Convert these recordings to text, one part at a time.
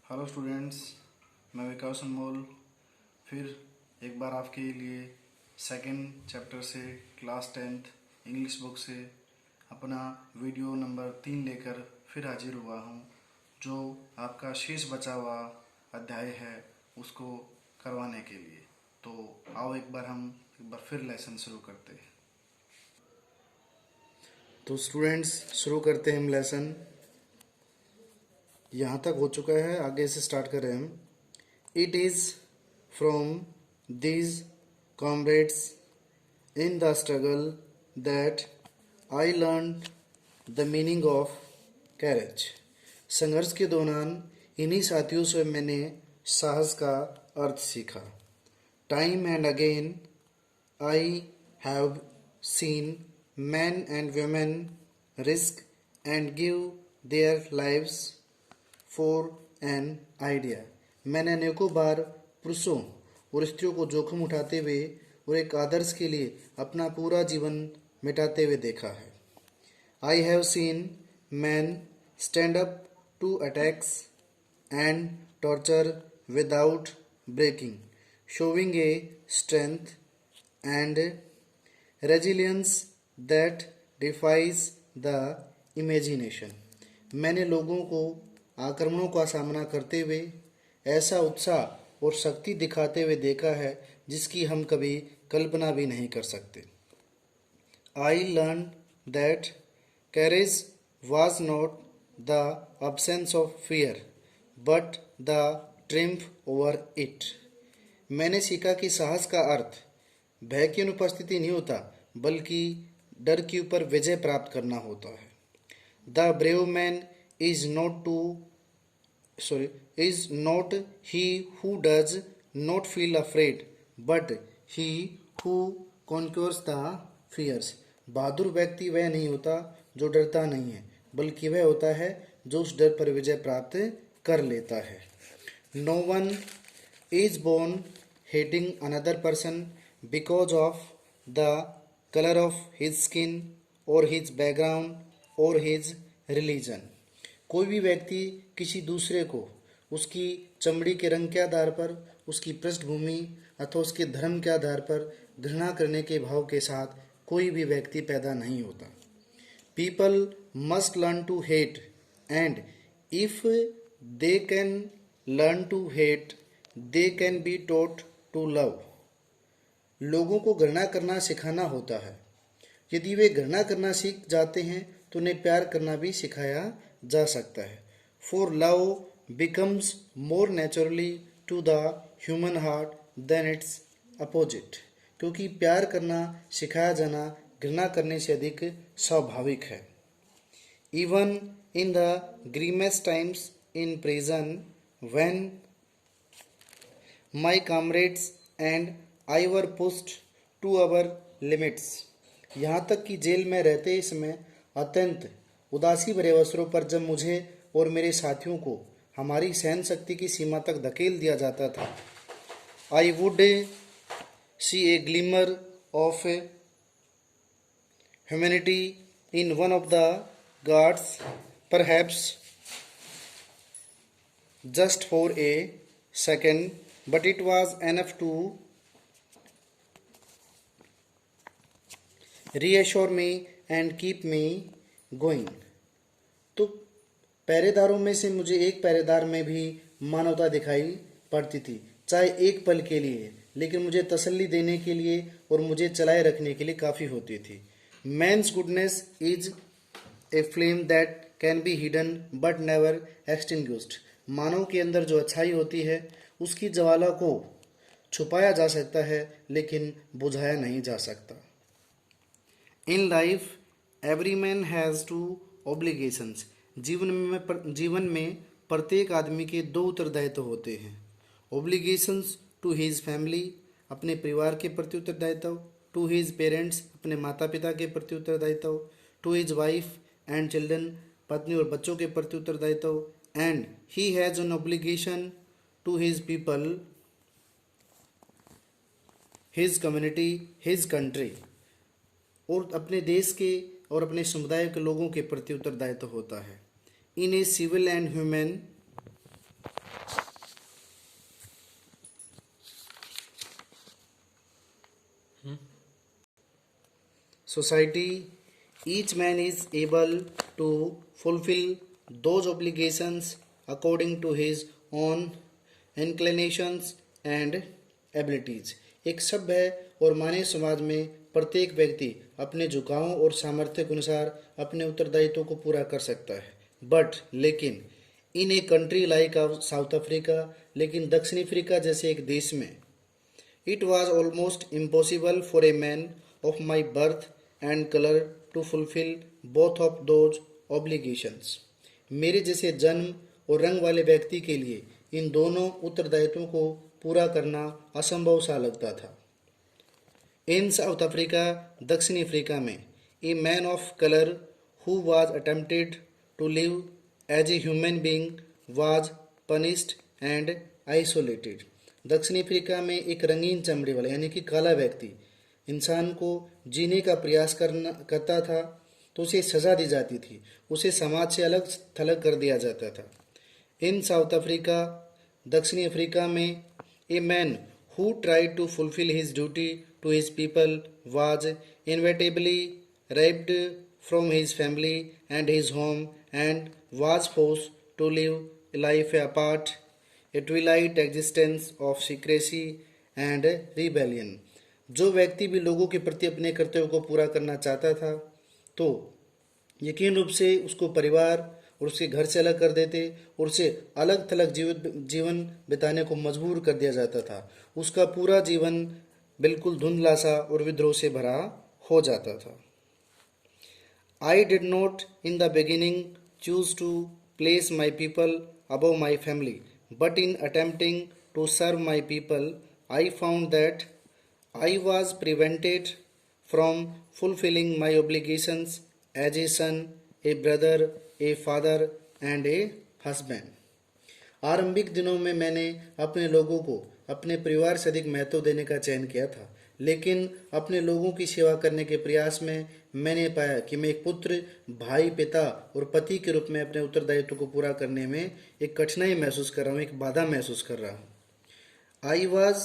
Hello students, मैं विकास अनमोल फिर एक बार आपके लिए सेकंड चैप्टर से क्लास 10th इंग्लिश बुक से अपना वीडियो नंबर 3 लेकर फिर हाजिर हुआ हूँ, जो आपका शेष बचा हुआ अध्याय है उसको करवाने के लिए। तो आओ एक बार फिर लेसन शुरू करते हैं। तो स्टूडेंट्स, शुरू करते हैं हम लेसन। यहाँ तक हो चुका है, आगे से स्टार्ट करें हम। It is from these comrades in the struggle that I learn the meaning of carriage. संघर्ष के दौरान इन्हीं साथियों से मैंने साहस का अर्थ सीखा। Time and again I have seen men and women risk and give their lives for an idea। मैंने अनेकों बार पुरुषों और स्त्रियों को जोखिम उठाते हुए और एक आदर्श के लिए अपना पूरा जीवन मिटाते हुए देखा है। I have seen men stand up to attacks and torture without breaking, showing a strength and resilience that defies the imagination। मैंने लोगों को आक्रमणों का सामना करते हुए ऐसा उत्साह और शक्ति दिखाते हुए देखा है जिसकी हम कभी कल्पना भी नहीं कर सकते। I learned that courage was not the absence of fear but the triumph over it। मैंने सीखा कि साहस का अर्थ भय की अनुपस्थिति नहीं होता, बल्कि डर के ऊपर विजय प्राप्त करना होता है। The brave man is not he who does not feel afraid but he who conquers the fears. बहादुर व्यक्ति वह नहीं होता जो डरता नहीं है, बल्कि वह होता है जो उस डर पर विजय प्राप्त कर लेता है। No one is born hating another person because of the color of his skin or his background or his religion। कोई भी व्यक्ति किसी दूसरे को उसकी चमड़ी के रंग के आधार पर, उसकी पृष्ठभूमि अथवा उसके धर्म के आधार पर घृणा करने के भाव के साथ कोई भी व्यक्ति पैदा नहीं होता। People must learn to hate and if they can learn to hate they can be taught to love। लोगों को घृणा करना सिखाना होता है। यदि वे घृणा करना सीख जाते हैं तो उन्हें प्यार करना भी सिखाया जा सकता है। For love becomes more naturally to the human heart than its opposite. क्योंकि प्यार करना सिखाया जाना घृणा करने से अधिक स्वाभाविक है। Even in the grimmest times in prison when my comrades and I were pushed to our limits. यहाँ तक कि जेल में रहते समय अत्यंत उदासी भरे अवसरों पर जब मुझे और मेरे साथियों को हमारी सहन शक्ति की सीमा तक धकेल दिया जाता था, I would see a glimmer of humanity in one of the guards, perhaps just for a second, but it was enough to reassure me and keep me going। तो पहरेदारों में से मुझे एक पहरेदार में भी मानवता दिखाई पड़ती थी, चाहे एक पल के लिए, लेकिन मुझे तसल्ली देने के लिए और मुझे चलाए रखने के लिए काफ़ी होती थी। Man's goodness is a flame that can be hidden but never extinguished. मानव के अंदर जो अच्छाई होती है उसकी ज्वाला को छुपाया जा सकता है, लेकिन बुझाया नहीं जा सकता। In life every man has two obligations. जीवन में प्रत्येक आदमी के दो उत्तरदायित्व होते हैं। ऑब्लिगेशंस टू हिज फैमिली, अपने परिवार के प्रति उत्तरदायित्व, टू हिज पेरेंट्स, अपने माता पिता के प्रति उत्तरदायित्व, to his wife and children, पत्नी और बच्चों के प्रति उत्तरदायित्व, and he has an obligation to his people, his community, his country, और अपने देश के और अपने समुदाय के लोगों के प्रति उत्तरदायित्व होता है। In a civil and human society, each man is able to fulfill those obligations according to his own inclinations and abilities. एक सभ्य और मानवीय समाज में प्रत्येक व्यक्ति अपने झुकावों और सामर्थ्य के अनुसार अपने उत्तरदायित्वों को पूरा कर सकता है, बट लेकिन in a country like South Africa, लेकिन दक्षिण अफ्रीका जैसे एक देश में, it was almost impossible for a man of my birth and color to fulfill both of those obligations. मेरे जैसे जन्म और रंग वाले व्यक्ति के लिए इन दोनों उत्तरदायित्वों को पूरा करना असंभव सा लगता था. इन साउथ अफ्रीका, दक्षिणी अफ्रीका में, a man of colour who was attempted to live as a human being was punished and isolated. दक्षिणी अफ्रीका में एक रंगीन चमड़ी वाला यानी कि काला व्यक्ति इंसान को जीने का प्रयास करता था तो उसे सजा दी जाती थी, उसे समाज से अलग थलग कर दिया जाता था. इन साउथ अफ्रीका, दक्षिणी अफ्रीका में, a man who tried to fulfil his duty to his people was inevitably ripped from his family and his home and was forced to live life apart, a twilight existence of secrecy and rebellion. जो व्यक्ति भी लोगों के प्रति अपने कर्तव्यों को पूरा करना चाहता था तो यकीन रूप से उसको परिवार और उसके घर से अलग कर देते और उसे अलग थलग जीवन बिताने को मजबूर कर दिया जाता था. उसका पूरा जीवन बिल्कुल धुंधला सा और विद्रोह से भरा हो जाता था. I did not in the beginning choose to place my people above my family, but in attempting to serve my people, I found that I was prevented from fulfilling my obligations as a son, a brother, a father and a husband. आरंभिक दिनों में मैंने अपने लोगों को अपने परिवार से अधिक महत्व देने का चयन किया था, लेकिन अपने लोगों की सेवा करने के प्रयास में मैंने पाया कि मैं एक पुत्र, भाई, पिता और पति के रूप में अपने उत्तरदायित्व को पूरा करने में एक कठिनाई महसूस कर रहा हूँ, एक बाधा महसूस कर रहा हूँ. I was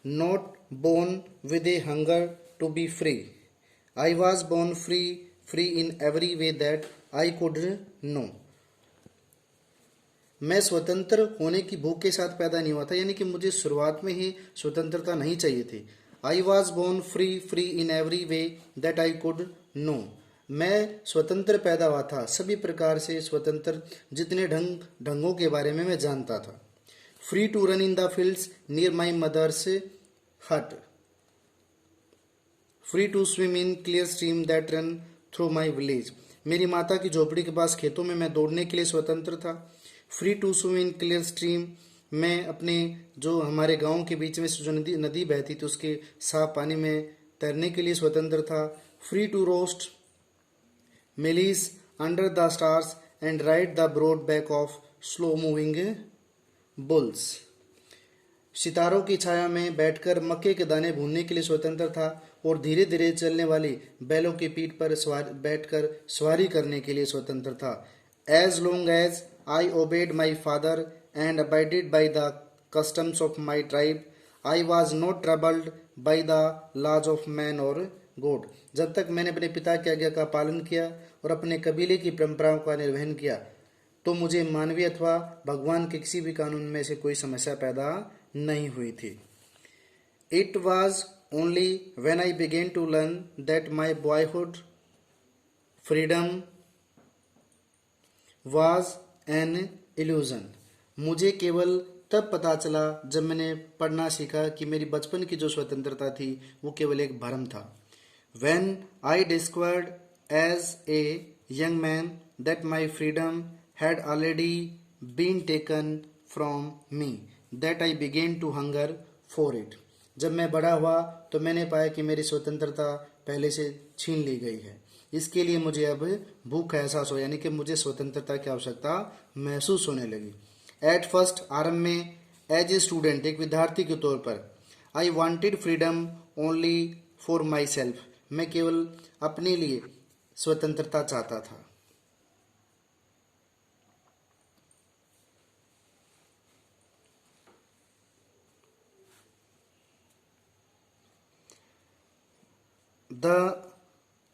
not born with a hunger to be free. I was born free in every way that I could know. मैं स्वतंत्र होने की भूख के साथ पैदा नहीं हुआ था, यानी कि मुझे शुरुआत में ही स्वतंत्रता नहीं चाहिए थी. I was born free in every way that I could know. मैं स्वतंत्र पैदा हुआ था, सभी प्रकार से स्वतंत्र, जितने ढंगों के बारे में मैं जानता था. Free to run in the fields near my mother's hut. Free to swim in clear stream that run through my village. मेरी माता की झोपड़ी के पास खेतों में मैं दौड़ने के लिए स्वतंत्र था. Free to swim in clear stream, मैं अपने जो हमारे गांव के बीच में जो नदी बहती थी उसके साफ पानी में तैरने के लिए स्वतंत्र था. Free to roast mealies under the stars and ride the broad back of slow moving bulls. सितारों की छाया में बैठकर मक्के के दाने भूनने के लिए स्वतंत्र था और धीरे धीरे चलने वाली बैलों की पीठ पर बैठकर सवारी करने के लिए स्वतंत्र था. As long as I obeyed my father and abided by the customs of my tribe, I was not troubled by the laws of man or God. जब तक मैंने अपने पिता की आज्ञा का पालन किया और अपने कबीले की परंपराओं का निर्वहन किया तो मुझे मानवीय अथवा भगवान के किसी भी कानून में से कोई समस्या पैदा नहीं हुई थी. It was only when I began to learn that my boyhood freedom was an illusion. मुझे केवल तब पता चला जब मैंने पढ़ना सीखा कि मेरी बचपन की जो स्वतंत्रता थी वो केवल एक भ्रम था. When I discovered as a young man that my freedom had already been taken from me, that I began to hunger for it. जब मैं बड़ा हुआ तो मैंने पाया कि मेरी स्वतंत्रता पहले से छीन ली गई है. इसके लिए मुझे अब भूख का एहसास हो, यानी कि मुझे स्वतंत्रता की आवश्यकता महसूस होने लगी. एट फर्स्ट, आरंभ में, एज ए स्टूडेंट, एक विद्यार्थी के तौर पर, I wanted freedom only for myself. मैं केवल अपने लिए स्वतंत्रता चाहता था. The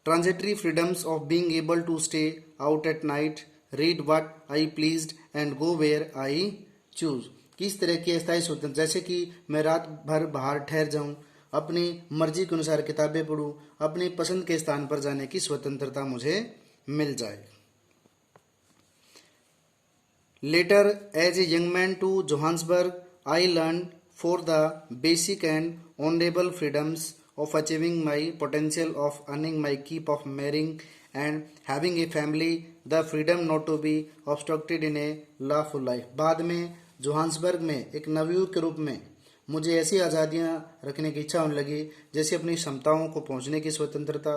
transitory freedoms of being able to stay out at night, read what I pleased and go where I chose. किस तरह की अस्थायी स्वतंत्रता, जैसे कि मैं रात भर बाहर ठहर जाऊं, अपनी मर्जी के अनुसार किताबें पढूं, अपनी पसंद के स्थान पर जाने की स्वतंत्रता मुझे मिल जाए। Later as a young man to Johannesburg I learn for the basic and honourable freedoms of achieving my potential, of earning my keep, of marrying and having a family, the freedom not to be obstructed in a lawful life। बाद में Johannesburg में एक नवयुवक के रूप में मुझे ऐसी आज़ादियाँ रखने की इच्छा होने लगी, जैसे अपनी क्षमताओं को पहुँचने की स्वतंत्रता,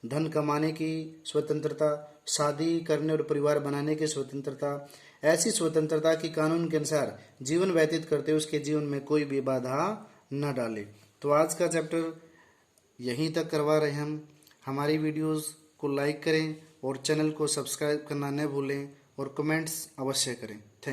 धन कमाने की स्वतंत्रता, शादी करने और परिवार बनाने की स्वतंत्रता, ऐसी स्वतंत्रता की कानून के अनुसार जीवन व्यतीत करते हुए उसके जीवन में कोई भी बाधा न डाले। तो आज का चैप्टर यहीं तक करवा रहे हैं हम। हमारी वीडियोस को लाइक करें और चैनल को सब्सक्राइब करना न भूलें और कमेंट्स अवश्य करें। थैंक